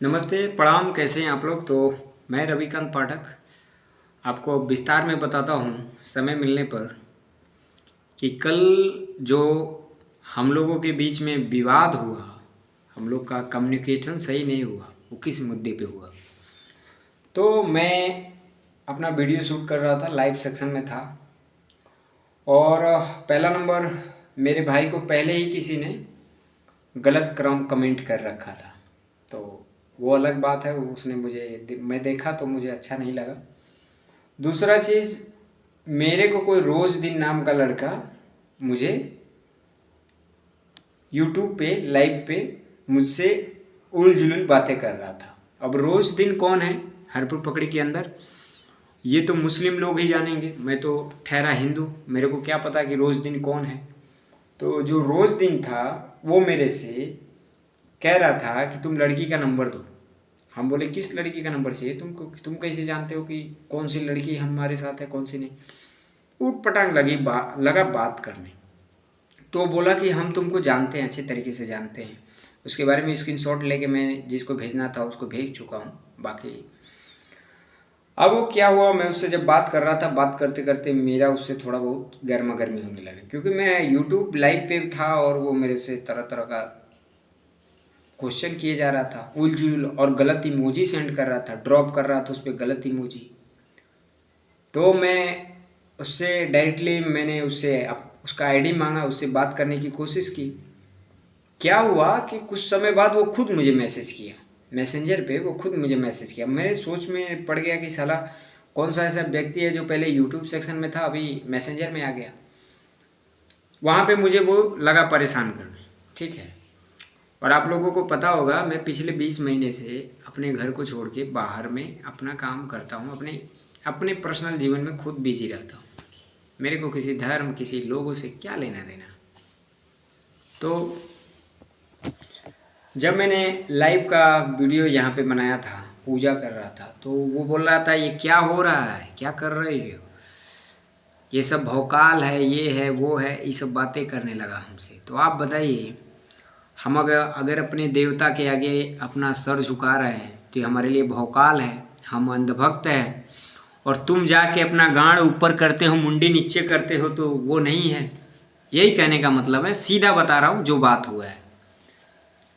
नमस्ते, प्रणाम। कैसे हैं आप लोग। तो मैं रविकांत पाठक आपको विस्तार में बताता हूँ समय मिलने पर कि कल जो हम लोगों के बीच में विवाद हुआ, हम लोग का कम्युनिकेशन सही नहीं हुआ, वो किस मुद्दे पे हुआ। तो मैं अपना वीडियो शूट कर रहा था, लाइव सेक्शन में था, और पहला नंबर मेरे भाई को पहले ही किसी ने गलत कमेंट कर रखा था। तो वो अलग बात है, उसने मैं देखा तो मुझे अच्छा नहीं लगा। दूसरा चीज़, मेरे को कोई रोज़ दिन नाम का लड़का मुझे यूट्यूब पे लाइव पे मुझसे उल जुलूल बातें कर रहा था। अब रोज़ दिन कौन है हरपुर पकड़ी के अंदर, ये तो मुस्लिम लोग ही जानेंगे। मैं तो ठहरा हिंदू, मेरे को क्या पता कि रोज़ दिन कौन है। तो जो रोज़ दिन था वो मेरे से कह रहा था कि तुम लड़की का नंबर दो। हम बोले किस लड़की का नंबर चाहिए तुमको, तुम कैसे जानते हो कि कौन सी लड़की हमारे साथ है कौन सी नहीं। ऊट पटांग लगा बात करने। तो बोला कि हम तुमको जानते हैं, अच्छे तरीके से जानते हैं। उसके बारे में स्क्रीनशॉट लेके मैं जिसको भेजना था उसको भेज चुका हूँ। बाकी अब वो क्या हुआ, मैं उससे जब बात कर रहा था, बात करते करते मेरा उससे थोड़ा बहुत गर्मा गर्मी होने लगा, क्योंकि मैं यूट्यूब लाइव पे था और वो मेरे से तरह तरह का क्वेश्चन किए जा रहा था, उल जुल, और गलत इमोजी सेंड कर रहा था, ड्रॉप कर रहा था उस पर गलत इमोजी। तो मैं उससे डायरेक्टली मैंने उससे उसका आईडी मांगा, उससे बात करने की कोशिश की। क्या हुआ कि कुछ समय बाद वो खुद मुझे मैसेज किया, मैसेंजर पे वो खुद मुझे मैसेज किया। मैं सोच में पड़ गया कि साला कौन सा ऐसा व्यक्ति है जो पहले यूट्यूब सेक्शन में था अभी मैसेंजर में आ गया। वहाँ पे मुझे वो लगा परेशान करने, ठीक है। और आप लोगों को पता होगा मैं पिछले 20 महीने से अपने घर को छोड़ के बाहर में अपना काम करता हूँ, अपने पर्सनल जीवन में खुद बिजी रहता हूँ। मेरे को किसी धर्म किसी लोगों से क्या लेना देना। तो जब मैंने लाइव का वीडियो यहाँ पे बनाया था, पूजा कर रहा था, तो वो बोल रहा था ये क्या हो रहा है, क्या कर रहे हो, ये सब भौकाल है, ये है वो है, ये सब बातें करने लगा हमसे। तो आप बताइए, हम अगर अपने देवता के आगे अपना सर झुका रहे हैं तो ये हमारे लिए भौकाल है, हम अंधभक्त हैं। और तुम जाके अपना गांड ऊपर करते हो, मुंडी नीचे करते हो, तो वो नहीं है। यही कहने का मतलब है, सीधा बता रहा हूँ जो बात हुआ है,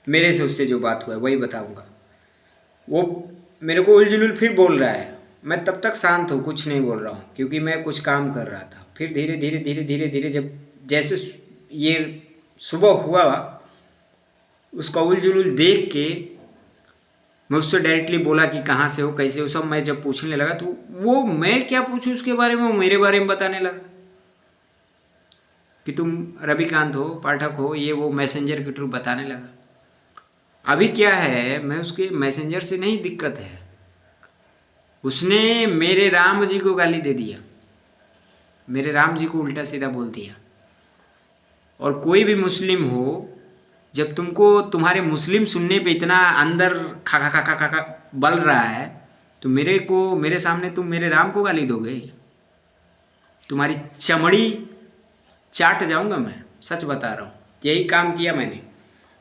मेरे से उससे जो बात हुआ है वही बताऊँगा। वो मेरे को उलझुल फिर बोल रहा है, मैं तब तक शांत हूँ, कुछ नहीं बोल रहा हूँ, क्योंकि मैं कुछ काम कर रहा था। फिर धीरे धीरे धीरे धीरे धीरे जब जैसे ये सुबह हुआ, उसका उलझुल देख के मैं उससे डायरेक्टली बोला कि कहाँ से हो, कैसे हो, सब मैं जब पूछने लगा तो वो मैं क्या पूछूं उसके बारे में, वो मेरे बारे में बताने लगा कि तुम रविकांत हो, पाठक हो, ये वो मैसेंजर के थ्रू बताने लगा। अभी क्या है, मैं उसके मैसेंजर से नहीं दिक्कत है, उसने मेरे राम जी को गाली दे दिया, मेरे राम जी को उल्टा सीधा बोल दिया। और कोई भी मुस्लिम हो, जब तुमको तुम्हारे मुस्लिम सुनने पे इतना अंदर खा खा खा खा खा खा बल रहा है, तो मेरे सामने तुम मेरे राम को गाली दोगे, तुम्हारी चमड़ी चाट जाऊंगा मैं, सच बता रहा हूँ। यही काम किया मैंने,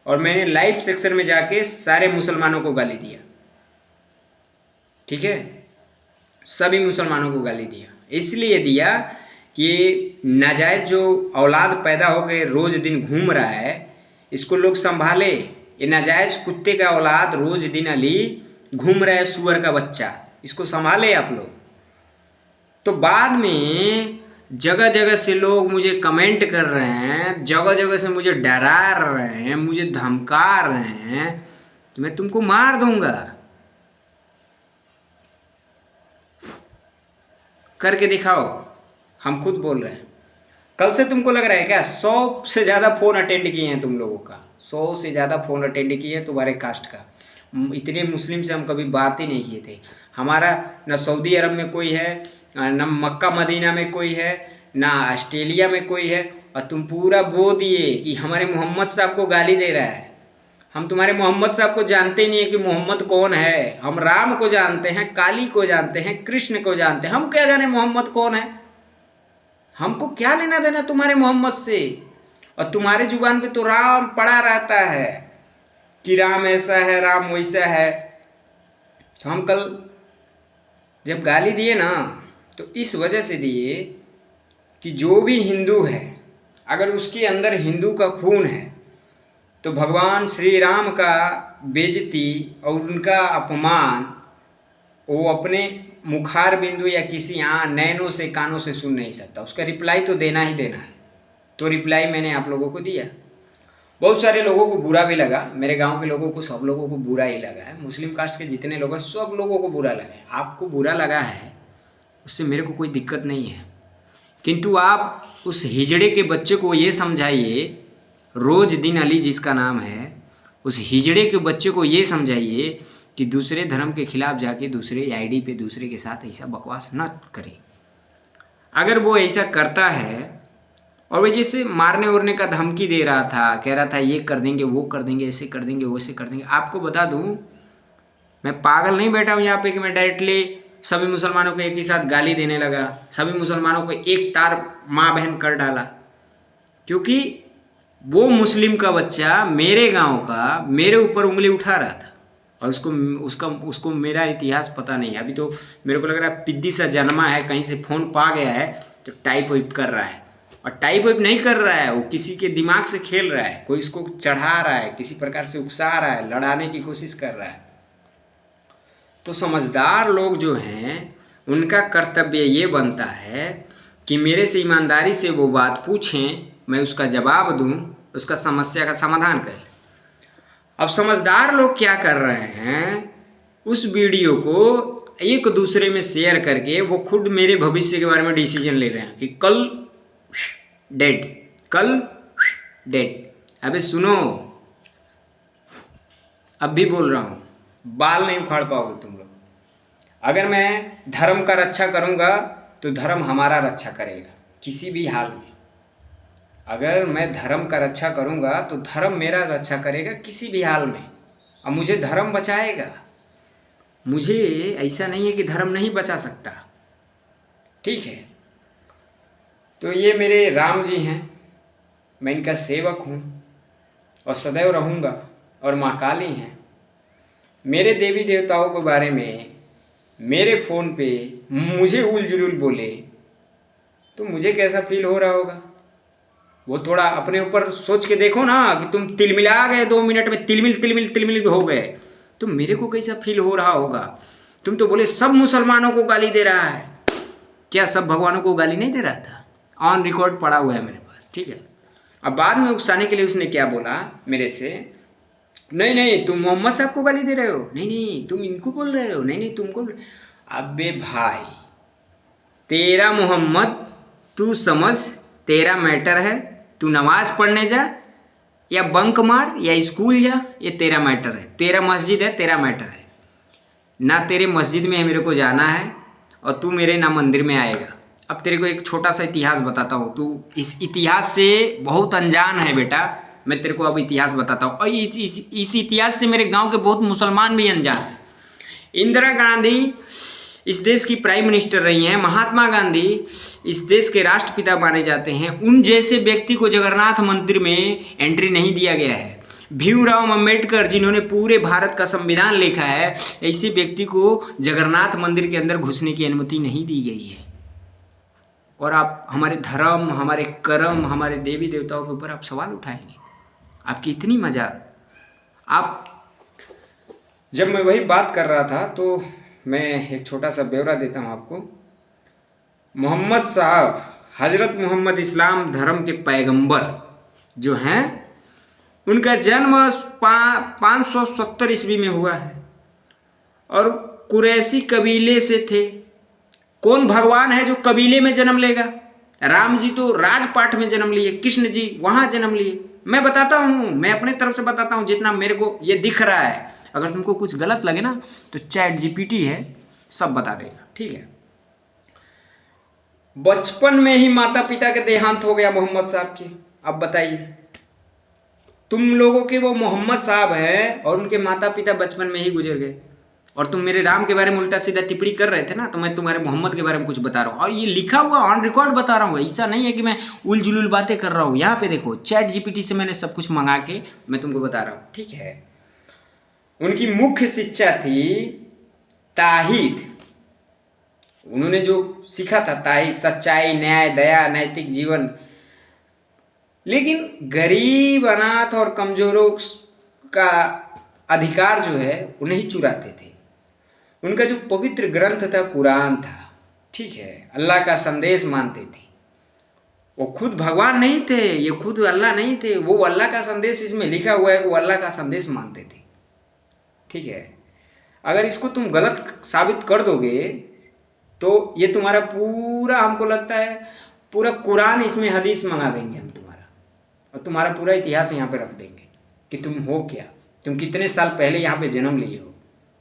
और मैंने लाइव सेक्शन में जाके सारे मुसलमानों को गाली दिया, ठीक है, सभी मुसलमानों को गाली दिया। इसलिए दिया कि नाजायज जो औलाद पैदा हो गए रोज दिन घूम रहा है, इसको लोग संभाले। ये नाजायज कुत्ते का औलाद रोज दिन अली घूम रहा है, सुअर का बच्चा, इसको संभाले आप लोग। तो बाद में जगह जगह से लोग मुझे कमेंट कर रहे हैं, जगह जगह से मुझे डरा रहे हैं, मुझे धमका रहे हैं कि मैं तुमको मार दूंगा, करके दिखाओ। हम खुद बोल रहे हैं। कल से तुमको लग रहा है क्या 100 से ज़्यादा फ़ोन अटेंड किए हैं तुम लोगों का, 100 से ज़्यादा फ़ोन अटेंड किए हैं तुम्हारे कास्ट का। इतने मुस्लिम से हम कभी बात ही नहीं किए थे। हमारा न सऊदी अरब में कोई है, न मक्का मदीना में कोई है, ना ऑस्ट्रेलिया में कोई है, और तुम पूरा बो दिए कि हमारे मोहम्मद साहब को गाली दे रहा है। हम तुम्हारे मोहम्मद साहब को जानते ही नहीं है कि मोहम्मद कौन है। हम राम को जानते हैं, काली को जानते हैं, कृष्ण को जानते हैं, हम क्या जाने मोहम्मद कौन है। हमको क्या लेना देना तुम्हारे मोहम्मद से। और तुम्हारे जुबान पे तो राम पड़ा रहता है कि राम ऐसा है, राम वैसा है। तो हम कल जब गाली दिए ना तो इस वजह से दिए कि जो भी हिंदू है अगर उसके अंदर हिंदू का खून है तो भगवान श्री राम का बेइज्जती और उनका अपमान वो अपने मुखार बिंदु या किसी नैनों से कानों से सुन नहीं सकता, उसका रिप्लाई तो देना ही देना है। तो रिप्लाई मैंने आप लोगों को दिया। बहुत सारे लोगों को बुरा भी लगा, मेरे गांव के लोगों को, सब लोगों को बुरा ही लगा है। मुस्लिम कास्ट के जितने लोग हैं सब लोगों को बुरा लगा है। आपको बुरा लगा है उससे मेरे को कोई दिक्कत नहीं है, किंतु आप उस हिजड़े के बच्चे को ये समझाइए, रोज दिन अली जिसका नाम है, उस हिजड़े के बच्चे को ये समझाइए कि दूसरे धर्म के खिलाफ जाके दूसरे आईडी पे दूसरे के साथ ऐसा बकवास न करे। अगर वो ऐसा करता है और वो जैसे मारने उरने का धमकी दे रहा था, कह रहा था ये कर देंगे वो कर देंगे ऐसे कर देंगे वैसे कर देंगे, आपको बता दूं मैं पागल नहीं बैठा हूँ यहाँ पे कि मैं डायरेक्टली सभी मुसलमानों को एक ही साथ गाली देने लगा, सभी मुसलमानों को एक तार माँ बहन कर डाला। क्योंकि वो मुस्लिम का बच्चा मेरे गांव का मेरे ऊपर उंगली उठा रहा था और उसको मेरा इतिहास पता नहीं है। अभी तो मेरे को लग रहा है पिद्दी सा जन्मा है, कहीं से फ़ोन पा गया है तो टाइप वाइप कर रहा है। और टाइप वाइप नहीं कर रहा है, वो किसी के दिमाग से खेल रहा है, कोई इसको चढ़ा रहा है, किसी प्रकार से उकसा रहा है, लड़ाने की कोशिश कर रहा है। तो समझदार लोग जो हैं उनका कर्तव्य ये बनता है कि मेरे से ईमानदारी से वो बात पूछें, मैं उसका जवाब दूं, उसका समस्या का समाधान करें। अब समझदार लोग क्या कर रहे हैं, उस वीडियो को एक दूसरे में शेयर करके वो खुद मेरे भविष्य के बारे में डिसीजन ले रहे हैं कि कल डेड, कल डेड। अबे सुनो, अब भी बोल रहा हूँ, बाल नहीं उखाड़ पाओगे तुम लोग। अगर मैं धर्म का रक्षा करूँगा तो धर्म हमारा रक्षा करेगा किसी भी हाल में। अगर मैं धर्म का रक्षा करूँगा तो धर्म मेरा रक्षा करेगा किसी भी हाल में, और मुझे धर्म बचाएगा। मुझे ऐसा नहीं है कि धर्म नहीं बचा सकता, ठीक है। तो ये मेरे राम जी हैं, मैं इनका सेवक हूँ और सदैव रहूँगा। और माँ काली हैं। मेरे देवी देवताओं के बारे में मेरे फ़ोन पे मुझे उल जुलूल बोले तो मुझे कैसा फील हो रहा होगा, वो थोड़ा अपने ऊपर सोच के देखो ना। कि तुम तिलमिला गए 2 मिनट में, तिलमिल तिलमिल तिलमिल हो गए, तो मेरे को कैसा फील हो रहा होगा। तुम तो बोले सब मुसलमानों को गाली दे रहा है, क्या सब भगवानों को गाली नहीं दे रहा था? ऑन रिकॉर्ड पड़ा हुआ है मेरे पास, ठीक है। अब बाद में उकसाने के लिए उसने क्या बोला मेरे से, नहीं नहीं तुम मोहम्मद साहब को गाली दे रहे हो, नहीं नहीं तुम इनको बोल रहे हो, नहीं नहीं तुमको। अबे भाई, तेरा मोहम्मद तू समझ, तेरा मैटर है। तू नमाज पढ़ने जा या बंक मार या स्कूल जा, ये तेरा मैटर है। तेरा मस्जिद है, तेरा मैटर है ना। तेरे मस्जिद में मेरे को जाना है और तू मेरे ना मंदिर में आएगा। अब तेरे को एक छोटा सा इतिहास बताता हूँ, तू इस इतिहास से बहुत अनजान है बेटा। मैं तेरे को अब इतिहास बताता हूँ, और इस इतिहास से मेरे गांव के बहुत मुसलमान भी अनजान हैं। इंदिरा गांधी इस देश की प्राइम मिनिस्टर रही हैं, महात्मा गांधी इस देश के राष्ट्रपिता माने जाते हैं। उन जैसे व्यक्ति को जगन्नाथ मंदिर में एंट्री नहीं दिया गया है। भीमराव अम्बेडकर जिन्होंने पूरे भारत का संविधान लिखा है, ऐसे व्यक्ति को जगन्नाथ मंदिर के अंदर घुसने की अनुमति नहीं दी गई है। और आप हमारे धर्म, हमारे कर्म, हमारे देवी देवताओं के ऊपर आप सवाल उठाएंगे, आपकी इतनी मजाक। आप जब मैं वही बात कर रहा था तो मैं एक छोटा सा ब्यौरा देता हूँ आपको। मोहम्मद साहब, हजरत मोहम्मद इस्लाम धर्म के पैगंबर जो हैं, उनका जन्म 570 ईस्वी में हुआ है और कुरैशी कबीले से थे। कौन भगवान है जो कबीले में जन्म लेगा? राम जी तो राजपाट में जन्म लिए, कृष्ण जी वहाँ जन्म लिए। मैं बताता हूँ, मैं अपने तरफ से बताता हूँ जितना मेरे को ये दिख रहा है। अगर तुमको कुछ गलत लगे ना तो चैट जीपीटी है, सब बता देगा, ठीक है। बचपन में ही माता पिता के देहांत हो गया मोहम्मद साहब के। अब बताइए, तुम लोगों के वो मोहम्मद साहब हैं और उनके माता पिता बचपन में ही गुजर गए, और तुम मेरे राम के बारे में उल्टा सीधा टिप्पणी कर रहे थे ना, तो मैं तुम्हारे मोहम्मद के बारे में कुछ बता रहा हूँ। और ये लिखा हुआ ऑन रिकॉर्ड बता रहा हूँ, ऐसा नहीं है कि मैं उल जुलूल बातें कर रहा हूँ। यहाँ पे देखो, चैट जीपीटी से मैंने सब कुछ मंगा के मैं तुमको बता रहा हूँ, ठीक है। उनकी मुख्य शिक्षा थी ताहिद, उन्होंने जो सीखा था ताहिद, सच्चाई, न्याय, दया, नैतिक जीवन। लेकिन गरीब, अनाथ और कमजोरों का अधिकार जो है उन्हें ही चुराते थे। उनका जो पवित्र ग्रंथ था कुरान था, ठीक है, अल्लाह का संदेश मानते थे। वो खुद भगवान नहीं थे, ये खुद अल्लाह नहीं थे, वो अल्लाह का संदेश इसमें लिखा हुआ है, वो अल्लाह का संदेश मानते थे, ठीक है। अगर इसको तुम गलत साबित कर दोगे तो ये तुम्हारा पूरा, हमको लगता है पूरा कुरान इसमें हदीस मंगा देंगे हम तुम्हारा, और तुम्हारा पूरा इतिहास यहाँ पे रख देंगे कि तुम हो क्या, तुम कितने साल पहले यहाँ पे जन्म लिए हो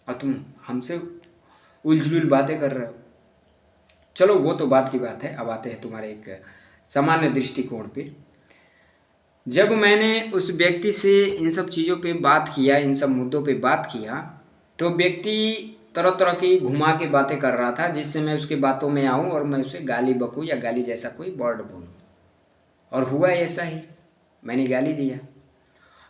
और तुम हमसे उलझुल बातें कर रहे हो। चलो वो तो बात की बात है। अब आते हैं तुम्हारे एक सामान्य दृष्टिकोण पे। जब मैंने उस व्यक्ति से इन सब चीज़ों पे बात किया, इन सब मुद्दों पे बात किया, तो व्यक्ति तरह तरह की घुमा के बातें कर रहा था जिससे मैं उसकी बातों में आऊँ और मैं उसे गाली बकूँ या गाली जैसा कोई वर्ड बोलूँ। और हुआ ऐसा ही, मैंने गाली दिया।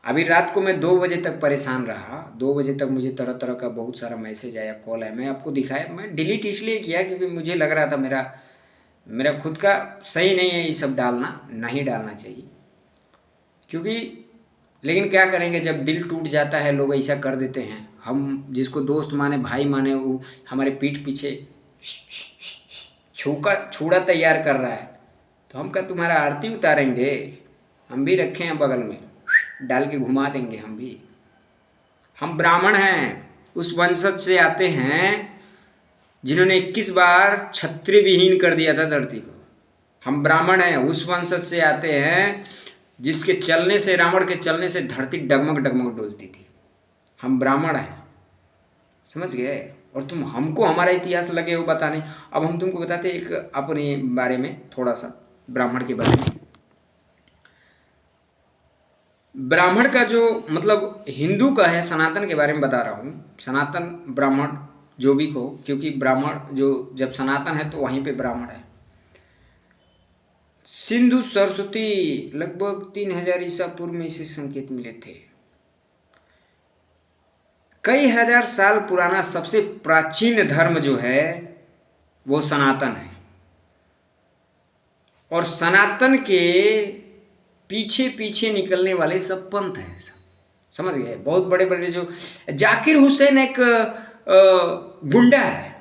अभी रात को मैं 2 बजे तक परेशान रहा। 2 बजे तक मुझे तरह तरह का बहुत सारा मैसेज आया, कॉल आया। मैं आपको दिखाया, मैं डिलीट इसलिए किया क्योंकि मुझे लग रहा था मेरा खुद का सही नहीं है ये सब डालना, नहीं डालना चाहिए। क्योंकि लेकिन क्या करेंगे, जब दिल टूट जाता है लोग ऐसा कर देते हैं। हम जिसको दोस्त माने, भाई माने, वो हमारे पीठ पीछे छूड़ा तैयार कर रहा है, तो हम क्या तुम्हारा आरती उतारेंगे? हम भी रखे हैं बगल में, डाल के घुमा देंगे हम भी। हम ब्राह्मण हैं, उस वंशज से आते हैं जिन्होंने 21 बार क्षत्रिय विहीन कर दिया था धरती को। हम ब्राह्मण हैं, उस वंशज से आते हैं जिसके चलने से, रावण के चलने से धरती डगमग डगमग डोलती थी। हम ब्राह्मण हैं, समझ गए? और तुम हमको हमारा इतिहास लगे हो बताने। अब हम तुमको बताते एक अपने बारे में, थोड़ा सा ब्राह्मण के बारे में। ब्राह्मण का जो मतलब हिंदू का है, सनातन के बारे में बता रहा हूँ। सनातन ब्राह्मण जो भी कहो, क्योंकि ब्राह्मण जो जब सनातन है तो वहीं पे ब्राह्मण है। सिंधु सरस्वती लगभग 3000 ईसा पूर्व में इसे संकेत मिले थे। कई हजार साल पुराना सबसे प्राचीन धर्म जो है वो सनातन है। और सनातन के पीछे पीछे निकलने वाले सब पंथ हैं, समझ गए? बहुत बड़े बड़े जो जाकिर हुसैन एक गुंडा है,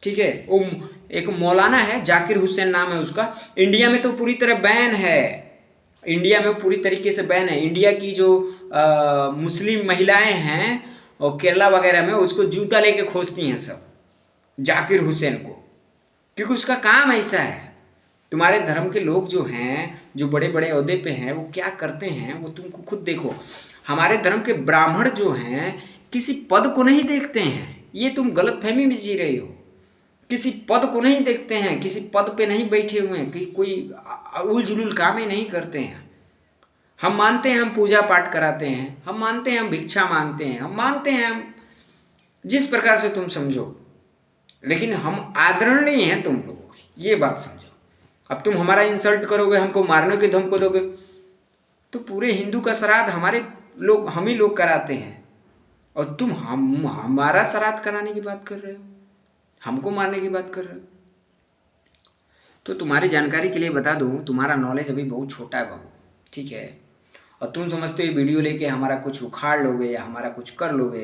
ठीक है, वो एक मौलाना है, जाकिर हुसैन नाम है उसका। इंडिया में तो पूरी तरह बैन है, इंडिया में पूरी तरीके से बैन है। इंडिया की जो मुस्लिम महिलाएं हैं और केरला वगैरह में उसको जूता लेके खोजती हैं सब, जाकिर हुसैन को, क्योंकि उसका काम ऐसा है। तुम्हारे धर्म के लोग जो हैं, जो बड़े बड़े ओहदे पे हैं, वो क्या करते हैं वो तुमको खुद देखो। हमारे धर्म के ब्राह्मण जो हैं किसी पद को नहीं देखते हैं, ये तुम गलतफहमी में जी रही हो। किसी पद को नहीं देखते हैं, किसी पद पे नहीं बैठे हुए हैं, कि कोई उल जुलूल कामें नहीं करते हैं। हम मानते हैं हम पूजा पाठ कराते हैं, हम मानते हैं हम भिक्षा मांगते हैं, हम मानते हैं हम जिस प्रकार से तुम समझो, लेकिन हम आदरणीय हैं तुम लोगों की, ये बात समझो। अब तुम हमारा इंसल्ट करोगे, हमको मारने की धमकी दोगे, तो पूरे हिंदू का श्राद्ध हमारे लोग, हम ही लोग कराते हैं, और तुम हमारा श्राद्ध कराने की बात कर रहे हो, हमको मारने की बात कर रहे हो। तो तुम्हारी जानकारी के लिए बता दूं, तुम्हारा नॉलेज अभी बहुत छोटा है बाबू, ठीक है। और तुम समझते हो वीडियो लेके हमारा कुछ उखाड़ लोगे या हमारा कुछ कर लोगे,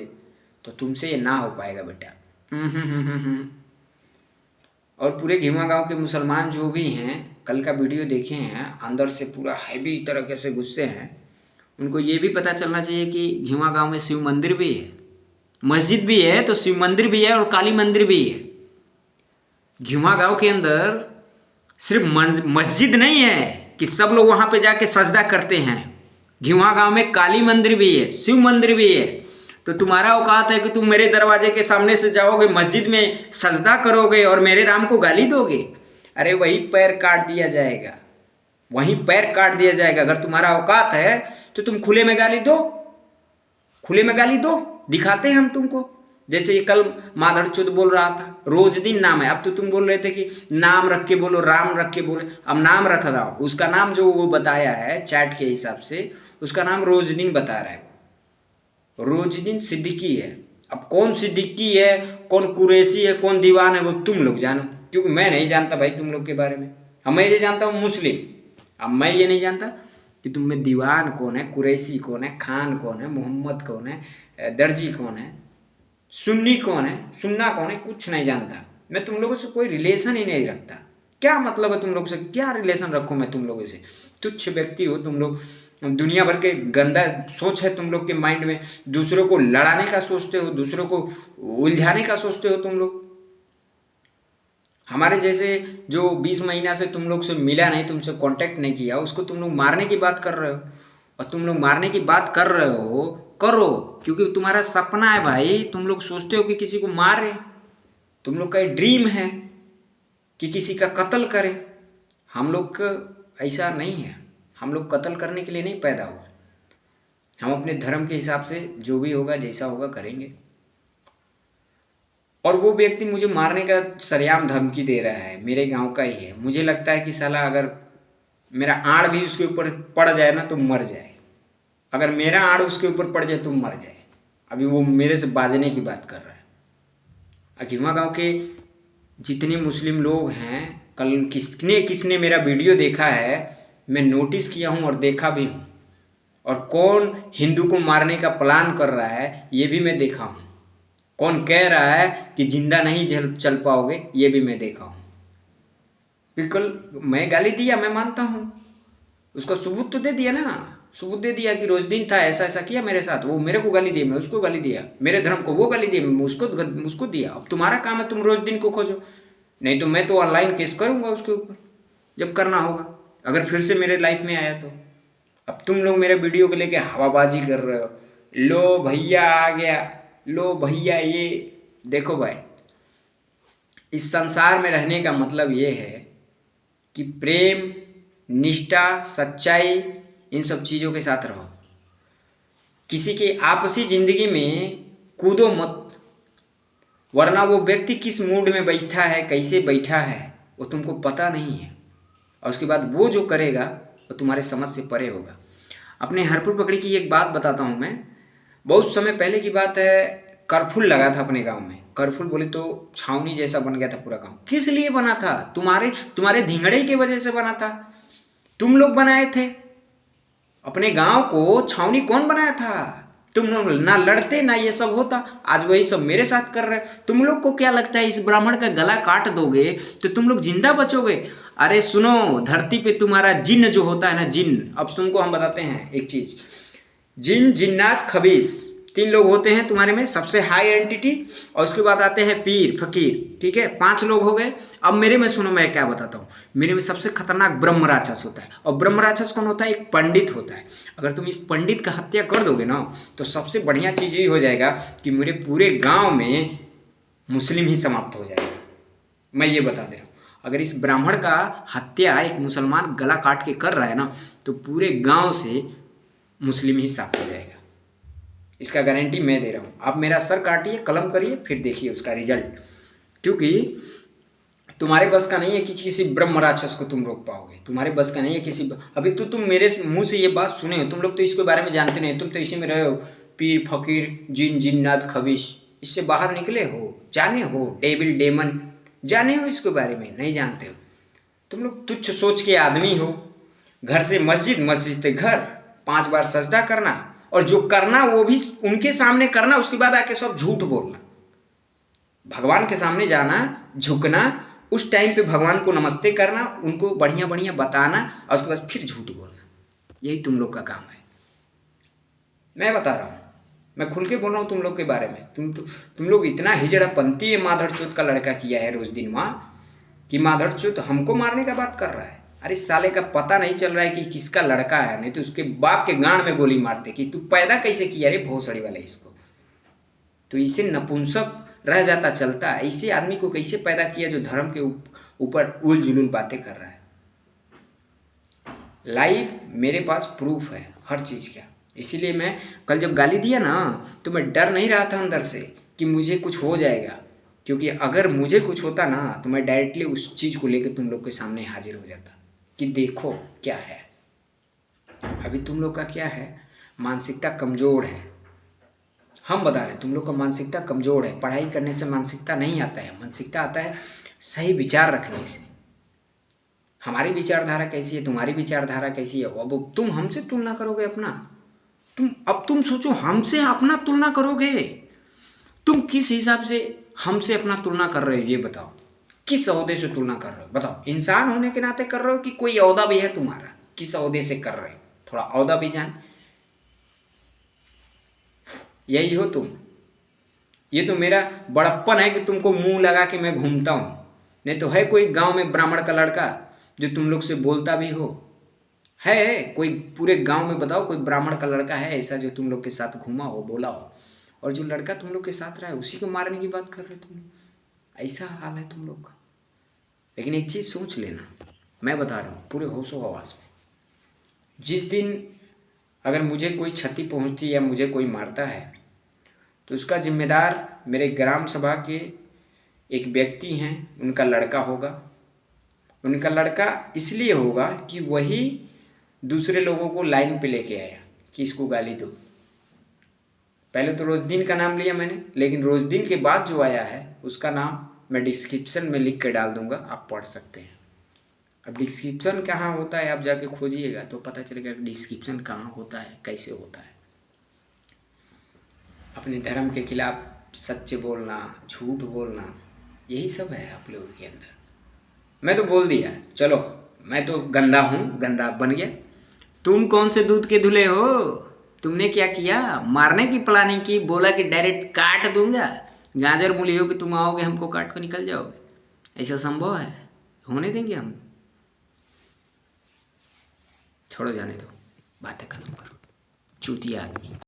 तो तुमसे ये ना हो पाएगा बेटा। और पूरे घिमा गांव के मुसलमान जो भी हैं, कल का वीडियो देखे हैं, अंदर से पूरा हैवी तरीके से गुस्से हैं। उनको ये भी पता चलना चाहिए कि घिमा गांव में शिव मंदिर भी है, मस्जिद भी है, तो शिव मंदिर भी है और काली मंदिर भी है। घिमा गांव के अंदर सिर्फ मस्जिद नहीं है कि सब लोग वहाँ पे जाके सजदा करते हैं। घिमा गांव में काली मंदिर भी है, शिव मंदिर भी है। तो तुम्हारा औकात है कि तुम मेरे दरवाजे के सामने से जाओगे, मस्जिद में सजदा करोगे और मेरे राम को गाली दोगे? अरे वही पैर काट दिया जाएगा, वहीं पैर काट दिया जाएगा। अगर तुम्हारा औकात है तो तुम खुले में गाली दो, खुले में गाली दो, दिखाते हैं हम तुमको। जैसे ये कल माधरचोद बोल रहा था, रोज दिन नाम है। अब तो तुम बोल रहे थे कि नाम रख के बोलो, राम रख के बोले। अब नाम रख रहा हूँ, उसका नाम जो वो बताया है चैट के हिसाब से, उसका नाम रोज दिन बता रहा है। रोज दिन सिद्दीकी है, अब कौन सिद्दीकी है, कौन कुरैशी है, कौन दीवान है, वो तुम लोग जानो, क्योंकि मैं नहीं जानता भाई तुम लोग के बारे में। अब मैं ये जानता हूँ मुस्लिम, अब मैं ये नहीं जानता कि तुम में दीवान कौन है, कुरैशी कौन है, खान कौन है, मोहम्मद कौन है, दर्जी कौन है, सुन्नी कौन है, सुन्ना कौन है, कुछ नहीं जानता मैं। तुम लोगों से कोई रिलेशन ही नहीं रखता। क्या मतलब है तुम लोग से, क्या रिलेशन रखूँ मैं तुम लोगों से? तुच्छ व्यक्ति हो तुम लोग, दुनिया भर के गंदा सोच है तुम लोग के माइंड में, दूसरों को लड़ाने का सोचते हो, दूसरों को उलझाने का सोचते हो तुम लोग। हमारे जैसे जो 20 महीना से तुम लोग से मिला नहीं, तुमसे कांटेक्ट नहीं किया, उसको तुम लोग मारने की बात कर रहे हो। और तुम लोग मारने की बात कर रहे हो, करो, क्योंकि तुम्हारा सपना है भाई। तुम लोग सोचते हो कि किसी को मारे, तुम लोग का ड्रीम है कि किसी का कत्ल करें। हम लोग का ऐसा नहीं है, हम लोग कत्ल करने के लिए नहीं पैदा हुए। हम अपने धर्म के हिसाब से जो भी होगा, जैसा होगा करेंगे। और वो व्यक्ति मुझे मारने का सरेआम धमकी दे रहा है, मेरे गांव का ही है। मुझे लगता है कि साला अगर मेरा आड़ भी उसके ऊपर पड़ जाए ना तो मर जाए, अगर मेरा आड़ उसके ऊपर पड़ जाए तो मर जाए। अभी वो मेरे से बाजने की बात कर रहा है। अकीमा गांव के जितने मुस्लिम लोग हैं, कल किसने किसने मेरा वीडियो देखा है, मैं नोटिस किया हूँ और देखा भी हूँ। और कौन हिंदू को मारने का प्लान कर रहा है ये भी मैं देखा हूँ। कौन कह रहा है कि जिंदा नहीं चल पाओगे, ये भी मैं देखा हूँ। बिल्कुल मैं गाली दिया, मैं मानता हूँ, उसका सबूत तो दे दिया ना, सबूत दे दिया कि रोज दिन था, ऐसा ऐसा किया मेरे साथ, वो मेरे को गाली दी, मैं उसको गाली दिया, मेरे धर्म को वो गाली दी, मैं उसको दिया। अब तुम्हारा काम है तुम रोज दिन को खोजो, नहीं तो मैं तो ऑनलाइन केस करूँगा उसके ऊपर जब करना होगा, अगर फिर से मेरे लाइफ में आया तो। अब तुम लोग मेरे वीडियो को लेके हवाबाजी कर रहे हो, लो भैया आ गया, लो भैया ये देखो भाई। इस संसार में रहने का मतलब ये है कि प्रेम, निष्ठा, सच्चाई, इन सब चीज़ों के साथ रहो। किसी की आपसी जिंदगी में कूदो मत, वरना वो व्यक्ति किस मूड में बैठा है, कैसे बैठा है, वो तुमको पता नहीं है। और उसके बाद वो जो करेगा वो तुम्हारे समझ से परे होगा। अपने हरपुर पकड़ी की एक बात बताता हूँ मैं। बहुत समय पहले की बात है, कर्फ्यू लगा था अपने गांव में। कर्फ्यू बोले तो छावनी जैसा बन गया था पूरा गांव। किस लिए बना था? तुम्हारे धिंगड़े की वजह से बना था। तुम लोग बनाए थे अपने गांव को छावनी। कौन बनाया था? तुम लोग ना लड़ते ना ये सब होता। आज वही सब मेरे साथ कर रहे। तुम लोग को क्या लगता है इस ब्राह्मण का गला काट दोगे तो तुम लोग जिंदा बचोगे? अरे सुनो, धरती पे तुम्हारा जिन्न जो होता है ना, जिन्न, अब तुमको हम बताते हैं एक चीज। जिन, जिन्नात, खबीस, 3 लोग होते हैं तुम्हारे में, सबसे हाई एंटिटी। और उसके बाद आते हैं पीर, फकीर, ठीक है, 5 लोग हो गए। अब मेरे में सुनो, मैं क्या बताता हूँ। मेरे में सबसे खतरनाक ब्रह्म राक्षस होता है। और ब्रह्म राक्षस कौन होता है? एक पंडित होता है। अगर तुम इस पंडित का हत्या कर दोगे ना तो सबसे बढ़िया चीज़ ये हो जाएगा कि मेरे पूरे गाँव में मुस्लिम ही समाप्त हो जाएगा। मैं ये बता दे रहा हूँ, अगर इस ब्राह्मण का हत्या एक मुसलमान गला काट के कर रहा है ना तो पूरे गांव से मुस्लिम ही साफ हो जाएगा। इसका गारंटी मैं दे रहा हूँ। आप मेरा सर काटिए, कलम करिए, फिर देखिए उसका रिजल्ट। क्योंकि तुम्हारे बस का नहीं है कि किसी ब्रह्म राक्षस को तुम रोक पाओगे। तुम्हारे बस का नहीं है किसी। अभी तो तुम मेरे मुंह से ये बात सुने हो, तुम लोग तो इसके बारे में जानते नहीं। तुम तो इसी में रहे हो, पीर, फकीर, जिन, जिन्नात, खबीश। इससे बाहर निकले हो, जाने हो, डेविल, डेमन, जाने हो इसके बारे में? नहीं जानते हो। तुम लोग तुच्छ सोच के आदमी हो। घर से मस्जिद, मस्जिद से घर, 5 बार सजदा करना, और जो करना वो भी उनके सामने करना, उसके बाद आके सब झूठ बोलना। भगवान के सामने जाना, झुकना, उस टाइम पे भगवान को नमस्ते करना, उनको बढ़िया बढ़िया बताना, और उसके बाद फिर झूठ बोलना। यही तुम लोग का काम है। मैं बता रहा हूँ, मैं खुल के बोल रहा हूँ तुम लोग के बारे में। तुम लोग इतना हिजड़ापंथी माधर चौथ का लड़का किया है रोज दिन वहाँ कि माधर चौथ हमको मारने का बात कर रहा है। अरे साले का पता नहीं चल रहा है कि किसका लड़का है, नहीं तो उसके बाप के गांड में गोली मारते कि तू पैदा कैसे किया रे भोसड़ी वाले इसको। तो इसे नपुंसक रह जाता चलता। ऐसे आदमी को कैसे पैदा किया जो धर्म के ऊपर उल जुलूल बातें कर रहा है। लाइव मेरे पास प्रूफ है हर चीज़ का। इसीलिए मैं कल जब गाली दिया ना तो मैं डर नहीं रहा था अंदर से कि मुझे कुछ हो जाएगा, क्योंकि अगर मुझे कुछ होता ना तो मैं डायरेक्टली उस चीज़ को लेकर तुम लोग के सामने हाजिर हो जाता कि देखो क्या है। अभी तुम लोग का क्या है, मानसिकता कमज़ोर है। हम बता रहे हैं तुम लोग का मानसिकता कमज़ोर है। पढ़ाई करने से मानसिकता नहीं आता है, मानसिकता आता है सही विचार रखने से। हमारी विचारधारा कैसी है, तुम्हारी विचारधारा कैसी है, अब तुम हमसे तुलना करोगे अपना। तुम सोचो, हमसे अपना तुलना करोगे, तुम किस हिसाब से हमसे अपना तुलना कर रहे हो ये बताओ। किस ओहदे से तुलना कर रहे हो बताओ। इंसान होने के नाते कर रहे हो कि कोई ओहदा भी है तुम्हारा, किस ओहदे से कर रहे हो, थोड़ा ओहदा भी जान। यही हो तुम। ये तो मेरा बड़प्पन है कि तुमको मुंह लगा के मैं घूमता हूँ। नहीं तो है कोई गांव में ब्राह्मण का लड़का जो तुम लोग से बोलता भी हो? है कोई पूरे गांव में बताओ, कोई ब्राह्मण का लड़का है ऐसा जो तुम लोग के साथ घूमा हो, बोला हो? और जो लड़का तुम लोग के साथ रहा है उसी को मारने की बात कर रहे हो तुम लोग। ऐसा हाल है तुम लोग का। लेकिन एक चीज़ सोच लेना, मैं बता रहा हूँ पूरे होशो हवास में, जिस दिन अगर मुझे कोई क्षति पहुँचती या मुझे कोई मारता है तो उसका जिम्मेदार मेरे ग्राम सभा के एक व्यक्ति हैं, उनका लड़का होगा। उनका लड़का इसलिए होगा कि वही दूसरे लोगों को लाइन पे लेके आया कि इसको गाली दो। पहले तो रोजदीन का नाम लिया मैंने, लेकिन रोजदीन के बाद जो आया है उसका नाम मैं डिस्क्रिप्शन में लिख के डाल दूंगा, आप पढ़ सकते हैं। अब डिस्क्रिप्शन कहाँ होता है आप जाके खोजिएगा तो पता चलेगा डिस्क्रिप्शन कहाँ होता है, कैसे होता है। अपने धर्म के खिलाफ सच्चे बोलना, झूठ बोलना, यही सब है आप लोगों के अंदर। मैं तो बोल दिया, चलो मैं तो गंदा हूँ, गंदा बन गया। तुम कौन से दूध के धुले हो? तुमने क्या किया? मारने की प्लानिंग की, बोला कि डायरेक्ट काट दूंगा। गाजर मूली हो कि तुम आओगे हमको काट कर निकल जाओगे? ऐसा संभव है? होने देंगे हम? छोड़ो, जाने दो, बातें खत्म करो, चूतिया आदमी।